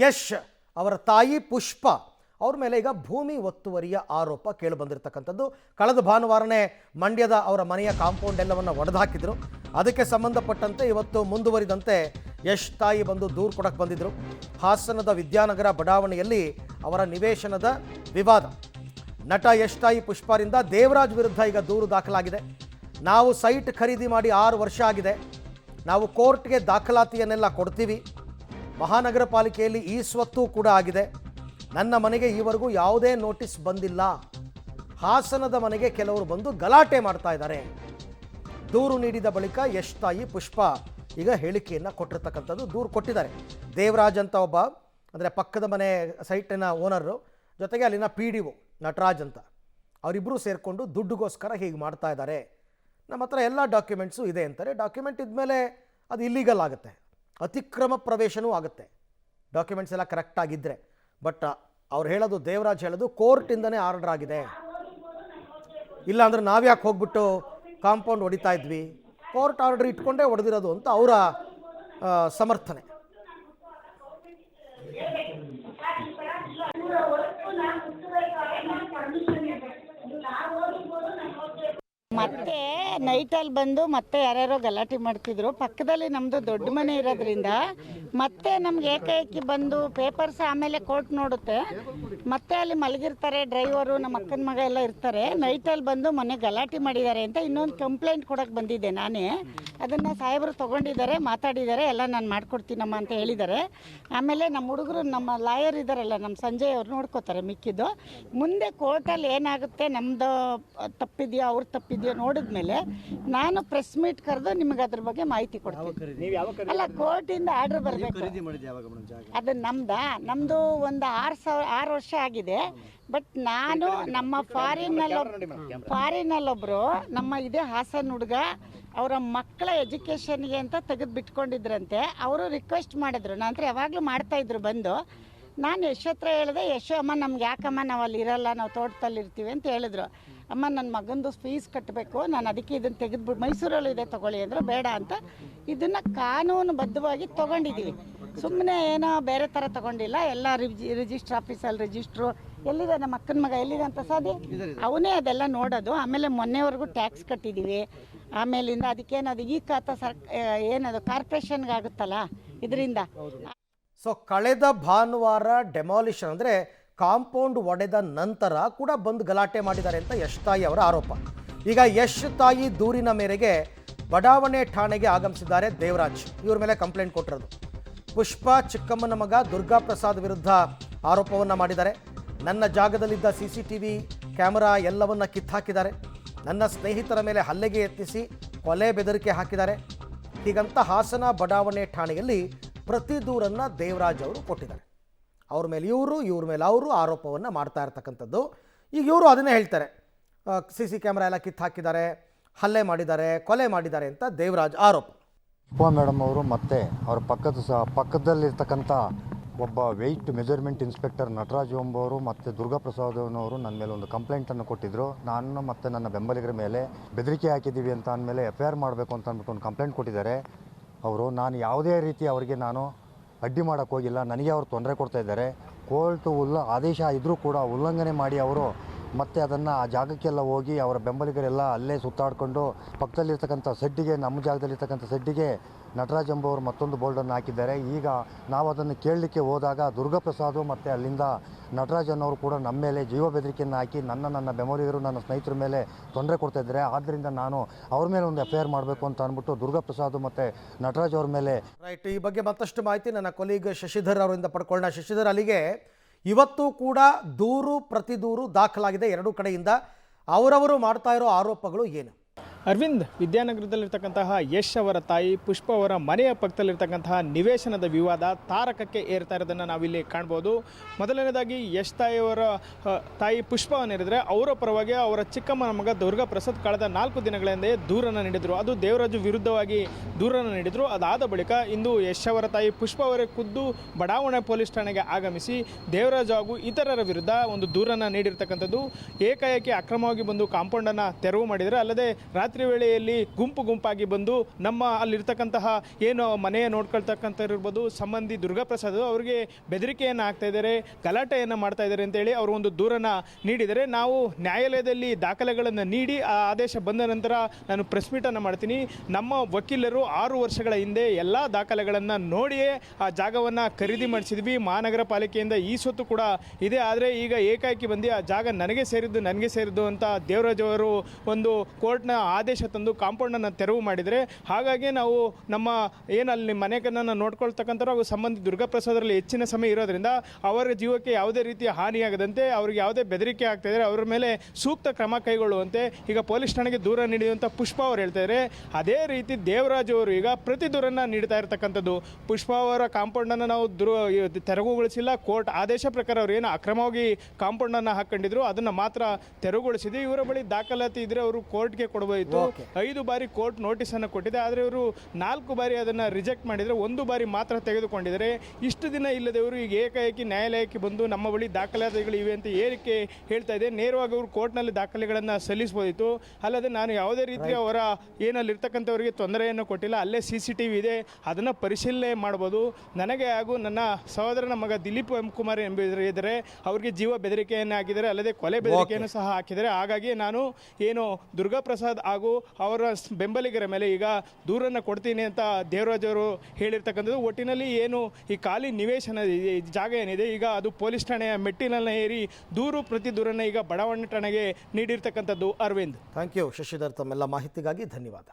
ಯಶ್ ಅವರ ತಾಯಿ ಪುಷ್ಪ ಅವ್ರ ಮೇಲೆ ಈಗ ಭೂಮಿ ಒತ್ತುವರಿಯ ಆರೋಪ ಕೇಳಿಬಂದಿರತಕ್ಕಂಥದ್ದು. ಕಳೆದ ಭಾನುವಾರನೇ ಮಂಡ್ಯದ ಅವರ ಮನೆಯ ಕಾಂಪೌಂಡ್ ಎಲ್ಲವನ್ನು ಒಡೆದುಹಾಕಿದ್ರು. ಅದಕ್ಕೆ ಸಂಬಂಧಪಟ್ಟಂತೆ ಇವತ್ತು ಮುಂದುವರಿದಂತೆ ಯಶ್ ತಾಯಿ ಬಂದು ದೂರು ಕೊಡಕ್ಕೆ ಬಂದಿದ್ದರು. ಹಾಸನದ ವಿದ್ಯಾನಗರ ಬಡಾವಣೆಯಲ್ಲಿ ಅವರ ನಿವೇಶನದ ವಿವಾದ. ನಟ ಯಶ್ ತಾಯಿ ಪುಷ್ಪರಿಂದ ದೇವರಾಜ್ ವಿರುದ್ಧ ಈಗ ದೂರು ದಾಖಲಾಗಿದೆ. ನಾವು ಸೈಟ್ ಖರೀದಿ ಮಾಡಿ 6 ವರ್ಷ ಆಗಿದೆ, ನಾವು ಕೋರ್ಟ್ಗೆ ದಾಖಲಾತಿಯನ್ನೆಲ್ಲ ಕೊಡ್ತೀವಿ, ಮಹಾನಗರ ಪಾಲಿಕೆಯಲ್ಲಿ ಈ ಸ್ವತ್ತು ಕೂಡ ಆಗಿದೆ, ನನ್ನ ಮನೆಗೆ ಈವರೆಗೂ ಯಾವುದೇ ನೋಟಿಸ್ ಬಂದಿಲ್ಲ, ಹಾಸನದ ಮನೆಗೆ ಕೆಲವರು ಬಂದು ಗಲಾಟೆ ಮಾಡ್ತಾ ಇದ್ದಾರೆ. ದೂರು ನೀಡಿದ ಬಳಿಕ ಯಶ್ ತಾಯಿ ಪುಷ್ಪ ಈಗ ಹೇಳಿಕೆಯನ್ನು ಕೊಟ್ಟಿರ್ತಕ್ಕಂಥದ್ದು. ದೂರು ಕೊಟ್ಟಿದ್ದಾರೆ. ದೇವರಾಜ್ ಅಂತ ಒಬ್ಬ ಅಂದರೆ ಪಕ್ಕದ ಮನೆ ಸೈಟಿನ ಓನರು ಜೊತೆಗೆ ಅಲ್ಲಿನ PDO ನಟರಾಜ್ ಅಂತ ಅವರಿಬ್ಬರು ಸೇರಿಕೊಂಡು ದುಡ್ಡುಗೋಸ್ಕರ ಹೀಗೆ ಮಾಡ್ತಾ ಇದ್ದಾರೆ, ನಮ್ಮ ಹತ್ರ ಎಲ್ಲ ಡಾಕ್ಯುಮೆಂಟ್ಸು ಇದೆ ಅಂತಾರೆ. ಡಾಕ್ಯುಮೆಂಟ್ ಇದ್ಮೇಲೆ ಅದು ಇಲ್ಲೀಗಲ್ ಆಗುತ್ತೆ, ಅತಿಕ್ರಮ ಪ್ರವೇಶನೂ ಆಗುತ್ತೆ, ಡಾಕ್ಯುಮೆಂಟ್ಸ್ ಎಲ್ಲ ಕರೆಕ್ಟಾಗಿದ್ದರೆ. ಬಟ್ ಅವ್ರು ಹೇಳೋದು, ದೇವರಾಜ್ ಹೇಳೋದು ಕೋರ್ಟಿಂದನೇ ಆರ್ಡರ್ ಆಗಿದೆ, ಇಲ್ಲಾಂದ್ರೆ ನಾವ್ಯಾಕೆ ಹೋಗ್ಬಿಟ್ಟು ಕಾಂಪೌಂಡ್ ಹೊಡಿತಾ ಇದ್ವಿ, ಕೋರ್ಟ್ ಆರ್ಡರ್ ಇಟ್ಕೊಂಡೇ ಹೊಡೆದಿರೋದು ಅಂತ ಅವರ ಸಮರ್ಥನೆ. ಮತ್ತೆ ನೈಟಲ್ಲಿ ಬಂದು ಮತ್ತೆ ಯಾರ್ಯಾರೋ ಗಲಾಟೆ ಮಾಡ್ತಿದ್ರು. ಪಕ್ಕದಲ್ಲಿ ನಮ್ಮದು ದೊಡ್ಡ ಮನೆ ಇರೋದ್ರಿಂದ ಮತ್ತೆ ನಮ್ಗೆ ಏಕಾಏಕಿ ಬಂದು ಪೇಪರ್ಸ್ ಆಮೇಲೆ ಕೋರ್ಟ್ ನೋಡುತ್ತೆ, ಮತ್ತೆ ಅಲ್ಲಿ ಮಲಗಿರ್ತಾರೆ ಡ್ರೈವರು, ನಮ್ಮ ಅಕ್ಕನ ಮಗ ಎಲ್ಲ ಇರ್ತಾರೆ. ನೈಟಲ್ಲಿ ಬಂದು ಮೊನ್ನೆ ಗಲಾಟೆ ಮಾಡಿದ್ದಾರೆ ಅಂತ ಇನ್ನೊಂದು ಕಂಪ್ಲೇಂಟ್ ಕೊಡೋಕ್ಕೆ ಬಂದಿದ್ದೆ ನಾನೇ. ಅದನ್ನು ಸಾಹೇಬರು ತೊಗೊಂಡಿದ್ದಾರೆ, ಮಾತಾಡಿದ್ದಾರೆ, ಎಲ್ಲ ನಾನು ಮಾಡ್ಕೊಡ್ತೀನಮ್ಮ ಅಂತ ಹೇಳಿದ್ದಾರೆ. ಆಮೇಲೆ ನಮ್ಮ ಹುಡುಗರು, ನಮ್ಮ ಲಾಯರ್ ಇದ್ದಾರಲ್ಲ, ನಮ್ಮ ಸಂಜಯ್ ಅವ್ರು ನೋಡ್ಕೋತಾರೆ ಮಿಕ್ಕಿದ್ದು. ಮುಂದೆ ಕೋರ್ಟಲ್ಲಿ ಏನಾಗುತ್ತೆ, ನಮ್ಮದು ತಪ್ಪಿದೆಯೋ ಅವ್ರು ತಪ್ಪಿದೆಯೋ ನೋಡಿದ್ಮೇಲೆ ನಾನು ಪ್ರೆಸ್ ಮೀಟ್ ಕರೆದು ನಿಮಗೆ ಅದ್ರ ಬಗ್ಗೆ ಮಾಹಿತಿ ಕೊಡ್ತೀನಿ. ಅಲ್ಲ, ಕೋರ್ಟಿಂದ ಆರ್ಡರ್ ಬರಬೇಕು. ಅದು ನಮ್ಮದು ಒಂದು 6 ವರ್ಷ ಆಗಿದೆ. ಬಟ್ ನಾನು ನಮ್ಮ ಫಾರಿನಲ್ಲೊಬ್ಬರು ನಮ್ಮ ಇದೇ ಹಾಸನ್ ಹುಡುಗ ಅವರ ಮಕ್ಕಳ ಎಜುಕೇಷನ್ಗೆ ಅಂತ ತೆಗೆದು ಬಿಟ್ಕೊಂಡಿದ್ರಂತೆ. ಅವರು ರಿಕ್ವೆಸ್ಟ್ ಮಾಡಿದ್ರು, ನಂತರ ಯಾವಾಗಲೂ ಮಾಡ್ತಾಯಿದ್ರು ಬಂದು. ನಾನು ಯಶ್ ಹತ್ರ ಹೇಳಿದೆ, ಯಶು ಅಮ್ಮ ನಮ್ಗೆ ಯಾಕಮ್ಮ ನಾವು ಅಲ್ಲಿ ಇರಲ್ಲ, ನಾವು ತೋಟದಲ್ಲಿ ಇರ್ತೀವಿ ಅಂತ ಹೇಳಿದ್ರು. ಅಮ್ಮ ನನ್ನ ಮಗಂದು ಫೀಸ್ ಕಟ್ಟಬೇಕು, ನಾನು ಅದಕ್ಕೆ ಇದನ್ನು ತೆಗೆದುಬಿಟ್ಟು ಮೈಸೂರಲ್ಲಿ ಇದೆ ತೊಗೊಳ್ಳಿ ಅಂದರೆ ಬೇಡ ಅಂತ ಇದನ್ನು ಕಾನೂನುಬದ್ಧವಾಗಿ ತೊಗೊಂಡಿದ್ದೀವಿ. ಸುಮ್ಮನೆ ಏನೋ ಬೇರೆ ಥರ ತೊಗೊಂಡಿಲ್ಲ. ಎಲ್ಲ ರಿಜಿಸ್ಟ್ರ್ ಆಫೀಸಲ್ಲಿ ರಿಜಿಸ್ಟ್ರು ಎಲ್ಲಿದೆ, ನಮ್ಮ ಅಕ್ಕನ ಮಗ ಎಲ್ಲಿದೆ ಅಂತ ಸಾಧಿ ಅವನೇ ಅದೆಲ್ಲ ನೋಡೋದು. ಆಮೇಲೆ ಮೊನ್ನೆವರೆಗೂ ಟ್ಯಾಕ್ಸ್ ಕಟ್ಟಿದ್ದೀವಿ. ಆಮೇಲಿಂದ ಅದಕ್ಕೇನದು ಈ ಖಾತಾ ಏನದು ಕಾರ್ಪೊರೇಷನ್ಗೆ ಆಗುತ್ತಲ್ಲ ಇದರಿಂದ. ಸೊ ಕಳೆದ ಭಾನುವಾರ ಡೆಮಾಲಿಷನ್ ಅಂದರೆ ಕಾಂಪೌಂಡ್ ಒಡೆದ ನಂತರ ಕೂಡ ಬಂದು ಗಲಾಟೆ ಮಾಡಿದ್ದಾರೆ ಅಂತ ಯಶ್ ತಾಯಿ ಅವರ ಆರೋಪ. ಈಗ ಯಶ್ ತಾಯಿ ದೂರಿನ ಮೇರೆಗೆ ಬಡಾವಣೆ ಠಾಣೆಗೆ ಆಗಮಿಸಿದ್ದಾರೆ ದೇವರಾಜ್. ಇವ್ರ ಮೇಲೆ ಕಂಪ್ಲೇಂಟ್ ಕೊಟ್ಟಿರೋದು. ಪುಷ್ಪ ಚಿಕ್ಕಮ್ಮನ ಮಗ ದುರ್ಗಾ ಪ್ರಸಾದ್ ವಿರುದ್ಧ ಆರೋಪವನ್ನು ಮಾಡಿದ್ದಾರೆ. ನನ್ನ ಜಾಗದಲ್ಲಿದ್ದ CCTV ಕ್ಯಾಮರಾ ಎಲ್ಲವನ್ನ ಕಿತ್ತಾಕಿದ್ದಾರೆ, ನನ್ನ ಸ್ನೇಹಿತರ ಮೇಲೆ ಹಲ್ಲೆಗೆ ಯತ್ನಿಸಿ ಕೊಲೆ ಬೆದರಿಕೆ ಹಾಕಿದ್ದಾರೆ. ಹೀಗಂತ ಹಾಸನ ಬಡಾವಣೆ ಠಾಣೆಯಲ್ಲಿ ಪ್ರತಿ ದೂರನ್ನು ದೇವರಾಜ್ ಅವರು ಕೊಟ್ಟಿದ್ದಾರೆ. ಅವ್ರ ಮೇಲೆ ಇವ್ರ ಮೇಲೆ ಅವರು ಆರೋಪವನ್ನು ಮಾಡ್ತಾ ಇರ್ತಕ್ಕಂಥದ್ದು. ಈಗ ಇವರು ಅದನ್ನೇ ಹೇಳ್ತಾರೆ, CC ಕ್ಯಾಮ್ರಾ ಎಲ್ಲ ಕಿತ್ತು ಹಾಕಿದ್ದಾರೆ, ಹಲ್ಲೆ ಮಾಡಿದ್ದಾರೆ, ಕೊಲೆ ಮಾಡಿದ್ದಾರೆ ಅಂತ ದೇವರಾಜ್ ಆರೋಪ. ಪುಷ್ಪಾ ಮೇಡಮ್ ಅವರು ಮತ್ತು ಅವ್ರ ಪಕ್ಕದಲ್ಲಿರ್ತಕ್ಕಂಥ ಒಬ್ಬ ವೆಯ್ಟ್ ಮೆಜರ್ಮೆಂಟ್ ಇನ್ಸ್ಪೆಕ್ಟರ್ ನಟರಾಜ್ ಎಂಬವರು ಮತ್ತು ದುರ್ಗಾ ಪ್ರಸಾದನವರು ನನ್ನ ಮೇಲೆ ಒಂದು ಕಂಪ್ಲೇಂಟನ್ನು ಕೊಟ್ಟಿದ್ದರು. ನಾನು ಮತ್ತು ನನ್ನ ಬೆಂಬಲಿಗರ ಮೇಲೆ ಬೆದರಿಕೆ ಹಾಕಿದ್ದೀವಿ ಅಂತ ಅಂದಮೇಲೆ FIR ಮಾಡಬೇಕು ಅಂತ ಅಂದ್ಬಿಟ್ಟು ಒಂದು ಕಂಪ್ಲೇಂಟ್ ಕೊಟ್ಟಿದ್ದಾರೆ ಅವರು. ನಾನು ಯಾವುದೇ ರೀತಿ ಅವರಿಗೆ ನಾನು ಅಡ್ಡಿ ಮಾಡೋಕ್ಕೆ ಹೋಗಿಲ್ಲ, ನನಗೆ ಅವರು ತೊಂದರೆ ಕೊಡ್ತಾ ಇದ್ದಾರೆ. ಕೋರ್ಟು ಆದೇಶ ಇದ್ದರೂ ಕೂಡ ಉಲ್ಲಂಘನೆ ಮಾಡಿ ಅವರು ಮತ್ತೆ ಅದನ್ನು ಆ ಜಾಗಕ್ಕೆಲ್ಲ ಹೋಗಿ ಅವರ ಬೆಂಬಲಿಗರೆಲ್ಲ ಅಲ್ಲೇ ಸುತ್ತಾಡಿಕೊಂಡು ಪಕ್ಕದಲ್ಲಿರ್ತಕ್ಕಂಥ ಸೆಡ್ಡಿಗೆ, ನಮ್ಮ ಜಾಗದಲ್ಲಿರ್ತಕ್ಕಂಥ ಸೆಡ್ಡಿಗೆ ನಟರಾಜ್ ಎಂಬವರು ಮತ್ತೊಂದು ಬೋರ್ಡನ್ನು ಹಾಕಿದ್ದಾರೆ. ಈಗ ನಾವು ಅದನ್ನು ಕೇಳಲಿಕ್ಕೆ ಹೋದಾಗ ದುರ್ಗಾ ಪ್ರಸಾದ್ ಮತ್ತು ಅಲ್ಲಿಂದ ನಟರಾಜ್ ಅನ್ನೋರು ಕೂಡ ನಮ್ಮ ಮೇಲೆ ಜೀವ ಬೆದರಿಕೆಯನ್ನು ಹಾಕಿ ನನ್ನ ಬೆಂಬಲಿಗರು, ನನ್ನ ಸ್ನೇಹಿತರ ಮೇಲೆ ತೊಂದರೆ ಕೊಡ್ತಾ ಇದ್ದಾರೆ. ಆದ್ದರಿಂದ ನಾನು ಅವ್ರ ಮೇಲೆ ಒಂದು FIR ಮಾಡಬೇಕು ಅಂತ ಅಂದ್ಬಿಟ್ಟು ದುರ್ಗಾ ಪ್ರಸಾದ್ ಮತ್ತು ನಟರಾಜ್ ಅವ್ರ ಮೇಲೆ. ರೈಟ್, ಈ ಬಗ್ಗೆ ಮತ್ತಷ್ಟು ಮಾಹಿತಿ ನನ್ನ ಕೊಲೀಗ್ ಶಶಿಧರ್ ಅವರಿಂದ ಪಡ್ಕೊಳ್ಳೋಣ. ಶಶಿಧರ್, ಅಲ್ಲಿಗೆ ಇವತ್ತು ಕೂಡ ದೂರು ಪ್ರತಿ ದೂರು ದಾಖಲಾಗಿದೆ ಎರಡೂ ಕಡೆಯಿಂದ. ಅವರವರು ಮಾಡ್ತಾ ಇರೋ ಆರೋಪಗಳು ಏನು? ಅರವಿಂದ್, ವಿದ್ಯಾನಗರದಲ್ಲಿರ್ತಕ್ಕಂತಹ ಯಶ್ ಅವರ ತಾಯಿ ಪುಷ್ಪ ಅವರ ಮನೆಯ ಪಕ್ಕದಲ್ಲಿರ್ತಕ್ಕಂತಹ ನಿವೇಶನದ ವಿವಾದ ತಾರಕಕ್ಕೆ ಏರ್ತಾ ಇರೋದನ್ನು ನಾವಿಲ್ಲಿ ಕಾಣ್ಬೋದು. ಮೊದಲನೇದಾಗಿ ಯಶ್ ತಾಯಿಯವರ ತಾಯಿ ಪುಷ್ಪವನ್ನೇರಿದರೆ ಅವರ ಪರವಾಗಿ ಅವರ ಚಿಕ್ಕಮ್ಮನ ಮಗ ದುರ್ಗಾ ಪ್ರಸಾದ್ ಕಳೆದ 4 ದಿನಗಳ ಹಿಂದೆ ದೂರನ್ನು ನೀಡಿದರು. ಅದು ದೇವರಾಜು ವಿರುದ್ಧವಾಗಿ ದೂರನ್ನು ನೀಡಿದರು. ಅದಾದ ಬಳಿಕ ಇಂದು ಯಶ್ ಅವರ ತಾಯಿ ಪುಷ್ಪ ಅವರೇ ಖುದ್ದು ಬಡಾವಣೆ ಪೊಲೀಸ್ ಠಾಣೆಗೆ ಆಗಮಿಸಿ ದೇವರಾಜು ಹಾಗೂ ಇತರರ ವಿರುದ್ಧ ಒಂದು ದೂರನ್ನು ನೀಡಿರ್ತಕ್ಕಂಥದ್ದು. ಏಕಾಏಕಿ ಅಕ್ರಮವಾಗಿ ಬಂದು ಕಾಂಪೌಂಡನ್ನು ತೆರವು ಮಾಡಿದರೆ, ಅಲ್ಲದೆ ರಾತ್ರಿ ವೇಳೆಯಲ್ಲಿ ಗುಂಪಾಗಿ ಬಂದು ನಮ್ಮ ಅಲ್ಲಿರ್ತಕ್ಕಂತಹ ಏನು ಮನೆಯ ನೋಡ್ಕೊಳ್ತಕ್ಕಂಥ ಇರ್ಬೋದು ಸಂಬಂಧಿ ದುರ್ಗಾಪ್ರಸಾದ್ ಅವರಿಗೆ ಬೆದರಿಕೆಯನ್ನು ಹಾಕ್ತಾ ಇದ್ದಾರೆ, ಗಲಾಟೆಯನ್ನು ಮಾಡ್ತಾ ಇದ್ದಾರೆ ಅಂತೇಳಿ ಅವರು ಒಂದು ದೂರನ್ನ ನೀಡಿದರೆ ನಾವು ನ್ಯಾಯಾಲಯದಲ್ಲಿ ದಾಖಲೆಗಳನ್ನು ನೀಡಿ ಆ ಆದೇಶ ಬಂದ ನಂತರ ನಾನು ಪ್ರೆಸ್ ಮೀಟನ್ನು ಮಾಡ್ತೀನಿ. ನಮ್ಮ ವಕೀಲರು 6 ವರ್ಷಗಳ ಹಿಂದೆ ಎಲ್ಲ ದಾಖಲೆಗಳನ್ನು ನೋಡಿಯೇ ಆ ಜಾಗವನ್ನು ಖರೀದಿ ಮಾಡಿಸಿದ್ವಿ. ಮಹಾನಗರ ಪಾಲಿಕೆಯಿಂದ ಈ ಸ್ವತ್ತು ಕೂಡ ಇದೆ. ಆದರೆ ಈಗ ಏಕಾಏಕಿ ಬಂದು ಆ ಜಾಗ ನನಗೆ ಸೇರಿದ್ದು ಅಂತ ದೇವರಾಜ್ ಅವರು ಒಂದು ಕೋರ್ಟ್ನ ಆದೇಶ ತಂದು ಕಾಂಪೌಂಡನ್ನು ತೆರವು ಮಾಡಿದರೆ, ಹಾಗಾಗಿ ನಾವು ನಮ್ಮ ಏನಲ್ಲಿ ಮನೆಯನ್ನು ನೋಡ್ಕೊಳ್ತಕ್ಕಂಥವ್ರು ಹಾಗೂ ಸಂಬಂಧಿ ದುರ್ಗಾಪ್ರಸಾದರಲ್ಲಿ ಹೆಚ್ಚಿನ ಸಮಯ ಇರೋದ್ರಿಂದ ಅವರ ಜೀವಕ್ಕೆ ಯಾವುದೇ ರೀತಿಯ ಹಾನಿಯಾಗದಂತೆ, ಅವ್ರಿಗೆ ಯಾವುದೇ ಬೆದರಿಕೆ ಆಗ್ತಾಯಿದ್ರೆ ಅವರ ಮೇಲೆ ಸೂಕ್ತ ಕ್ರಮ ಕೈಗೊಳ್ಳುವಂತೆ ಈಗ ಪೊಲೀಸ್ ಠಾಣೆಗೆ ದೂರ ನೀಡಿದಂಥ ಪುಷ್ಪ ಅವರು ಹೇಳ್ತಾರೆ. ಅದೇ ರೀತಿ ದೇವರಾಜ್ ಅವರು ಈಗ ಪ್ರತಿ ದೂರನ್ನು ನೀಡ್ತಾ ಇರತಕ್ಕಂಥದ್ದು. ಪುಷ್ಪ ಅವರ ಕಾಂಪೌಂಡನ್ನು ನಾವು ತೆರವುಗೊಳಿಸಿಲ್ಲ, ಕೋರ್ಟ್ ಆದೇಶ ಪ್ರಕಾರ ಅವರು ಏನು ಅಕ್ರಮವಾಗಿ ಕಾಂಪೌಂಡನ್ನು ಹಾಕೊಂಡಿದ್ರು ಅದನ್ನು ಮಾತ್ರ ತೆರವುಗೊಳಿಸಿದೆ. ಇವರ ಬಳಿ ದಾಖಲಾತಿ ಇದ್ದರೆ ಅವರು ಕೋರ್ಟ್ಗೆ ಕೊಡಬಹುದು. 5 ಬಾರಿ ಕೋರ್ಟ್ ನೋಟಿಸನ್ನು ಕೊಟ್ಟಿದೆ, ಆದರೆ ಇವರು 4 ಬಾರಿ ಅದನ್ನು ರಿಜೆಕ್ಟ್ ಮಾಡಿದರೆ 1 ಬಾರಿ ಮಾತ್ರ ತೆಗೆದುಕೊಂಡಿದ್ದಾರೆ. ಇಷ್ಟು ದಿನ ಇಲ್ಲದವರು ಈಗ ಏಕಾಏಕಿ ನ್ಯಾಯಾಲಯಕ್ಕೆ ಬಂದು ನಮ್ಮ ಬಳಿ ದಾಖಲಾತಿಗಳು ಇವೆ ಅಂತ ಏನಕ್ಕೆ ಹೇಳ್ತಾ ಇದೆ. ನೇರವಾಗಿ ಅವರು ಕೋರ್ಟ್ನಲ್ಲಿ ದಾಖಲೆಗಳನ್ನು ಸಲ್ಲಿಸಬಹುದಿತ್ತು. ಅಲ್ಲದೆ ನಾನು ಯಾವುದೇ ರೀತಿಯ ಅವರ ಏನಲ್ಲಿರ್ತಕ್ಕಂಥವರಿಗೆ ತೊಂದರೆಯನ್ನು ಕೊಟ್ಟಿಲ್ಲ. ಅಲ್ಲೇ CCTV ಇದೆ, ಅದನ್ನು ಪರಿಶೀಲನೆ ಮಾಡ್ಬೋದು. ನನಗೆ ಹಾಗೂ ನನ್ನ ಸಹೋದರನ ಮಗ ದಿಲೀಪ್ ಎಂ ಕುಮಾರ್ ಎಂಬುದರಿದ್ದರೆ ಅವರಿಗೆ ಜೀವ ಬೆದರಿಕೆಯನ್ನು ಹಾಕಿದ್ದಾರೆ, ಅಲ್ಲದೆ ಕೊಲೆ ಬೆದರಿಕೆಯನ್ನು ಸಹ ಹಾಕಿದ್ದಾರೆ. ಹಾಗಾಗಿ ನಾನು ಏನು ದುರ್ಗಾಪ್ರಸಾದ್ ಹಾಗೂ ಅವರ ಬೆಂಬಲಿಗರ ಮೇಲೆ ಈಗ ದೂರನ್ನು ಕೊಡ್ತೀನಿ ಅಂತ ದೇವರಾಜ್ ಅವರು ಹೇಳಿರ್ತಕ್ಕಂಥದ್ದು. ಒಟ್ಟಿನಲ್ಲಿ ಏನು ಈ ಖಾಲಿ ನಿವೇಶನ ಜಾಗ ಏನಿದೆ ಈಗ ಅದು ಪೊಲೀಸ್ ಠಾಣೆಯ ಮೆಟ್ಟಿಲನ್ನು ಏರಿ ಪ್ರತಿ ದೂರನ್ನು ಈಗ ಬಡಾವಣೆ ಠಾಣೆಗೆ ನೀಡಿರ್ತಕ್ಕಂಥದ್ದು. ಅರವಿಂದ್, ಥ್ಯಾಂಕ್ ಯು ಶಶಿಧರ್, ತಮ್ಮೆಲ್ಲ ಮಾಹಿತಿಗಾಗಿ ಧನ್ಯವಾದ.